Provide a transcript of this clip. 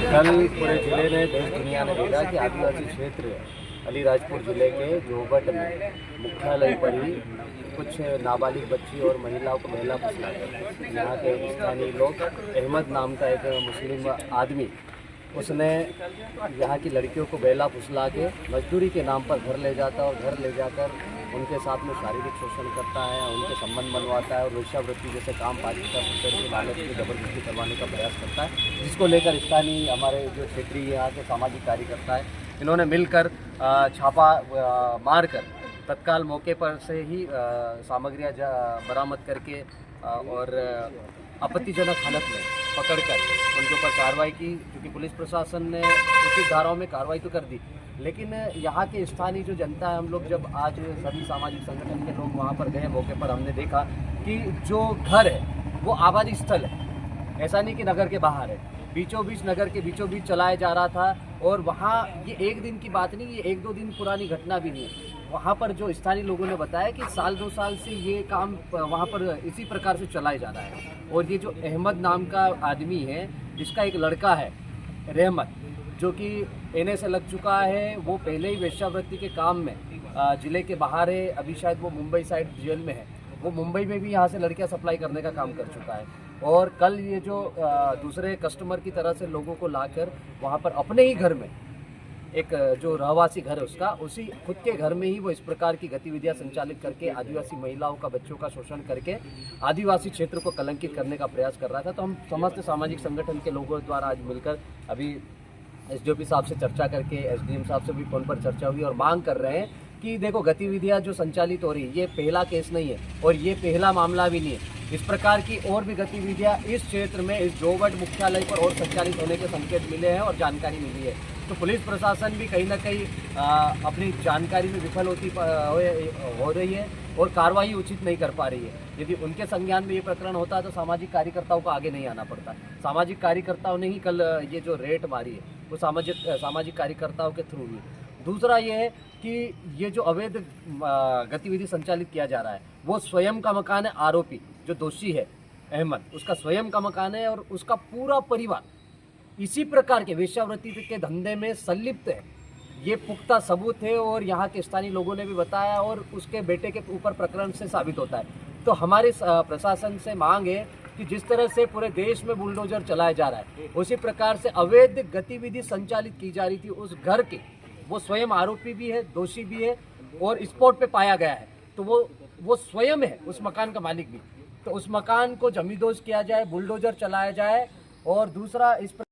कल पूरे जिले ने देश दुनिया ने देखा कि आदिवासी क्षेत्र अलीराजपुर जिले के जोबट में मुख्यालय पर ही कुछ नाबालिग बच्ची और महिलाओं को महिला फुसला कर यहाँ के स्थानीय लोग अहमद नाम का एक मुस्लिम आदमी उसने यहाँ की लड़कियों को बेला फुसला के मजदूरी के नाम पर घर ले जाता है और घर ले जाकर उनके साथ में शारीरिक शोषण करता है, उनके संबंध बनवाता है और वेश्यावृत्ति जैसे काम 5,000 रुपये की लालच में जबरदस्ती करवाने का प्रयास करता है, जिसको लेकर स्थानीय हमारे जो क्षेत्रीय यहाँ के सामाजिक कार्यकर्ता है इन्होंने मिलकर छापा मारकर तत्काल मौके पर से ही सामग्रियाँ बरामद करके और आपत्तिजनक हालत में पकड़कर उनके ऊपर कार्रवाई की। क्योंकि पुलिस प्रशासन ने उचित धाराओं में कार्रवाई तो कर दी, लेकिन यहाँ के स्थानीय जो जनता है, हम लोग जब आज सभी सामाजिक संगठन के लोग वहाँ पर गए मौके पर, हमने देखा कि जो घर है वो आबादी स्थल है, ऐसा नहीं कि नगर के बाहर है, बीचों बीच नगर के बीचों बीच चलाया जा रहा था। और वहाँ ये एक दिन की बात नहीं, ये 1-2 दिन पुरानी घटना भी नहीं है। वहाँ पर जो स्थानीय लोगों ने बताया कि साल 2 साल से ये काम वहाँ पर इसी प्रकार से चलाया जा रहा है। और ये जो अहमद नाम का आदमी है, इसका एक लड़का है रहमत, जो कि एनए से लग चुका है, वो पहले ही वेश्यावृत्ति के काम में ज़िले के बाहर है, अभी शायद वो मुंबई साइड जेल में है। वो मुंबई में भी यहाँ से लड़कियाँ सप्लाई करने का काम कर चुका है। और कल ये जो दूसरे कस्टमर की तरह से लोगों को लाकर वहाँ पर अपने ही घर में, एक जो रहवासी घर है उसका, उसी खुद के घर में ही वो इस प्रकार की गतिविधियां संचालित करके आदिवासी महिलाओं का, बच्चों का शोषण करके आदिवासी क्षेत्र को कलंकित करने का प्रयास कर रहा था। तो हम समस्त सामाजिक संगठन के लोगों द्वारा आज मिलकर अभी एसडीओपी साहब से चर्चा करके एसडीएम साहब से भी फोन पर चर्चा हुई और मांग कर रहे हैं कि देखो, गतिविधियां जो संचालित हो रही है, ये पहला केस नहीं है और ये पहला मामला भी नहीं है। इस प्रकार की और भी गतिविधियां इस क्षेत्र में, इस जोबट मुख्यालय पर और संचालित होने के संकेत मिले हैं और जानकारी मिली है। तो पुलिस प्रशासन भी कहीं ना कहीं अपनी जानकारी में विफल हो रही है और कार्रवाई उचित नहीं कर पा रही है। यदि उनके संज्ञान में ये प्रकरण होता तो सामाजिक कार्यकर्ताओं को आगे नहीं आना पड़ता। सामाजिक कार्यकर्ताओं ने ही कल ये जो रेड मारी है वो सामाजिक कार्यकर्ताओं के थ्रू हुई। दूसरा ये है कि ये जो अवैध गतिविधि संचालित किया जा रहा है, वो स्वयं का मकान है। आरोपी जो दोषी है अहमद, उसका स्वयं का मकान है और उसका पूरा परिवार इसी प्रकार के वेश्यावृत्ति के धंधे में संलिप्त है। ये पुख्ता सबूत है और यहाँ के स्थानीय लोगों ने भी बताया और उसके बेटे के ऊपर प्रकरण से साबित होता है। तो हमारे प्रशासन से मांग है कि जिस तरह से पूरे देश में बुलडोजर चलाया जा रहा है, उसी प्रकार से अवैध गतिविधि संचालित की जा रही थी उस घर के। वो स्वयं आरोपी भी है, दोषी भी है और स्पॉट पे पाया गया है, तो वो स्वयं है उस मकान का मालिक भी। तो उस मकान को जमींदोज किया जाए, बुलडोजर चलाया जाए। और दूसरा, इस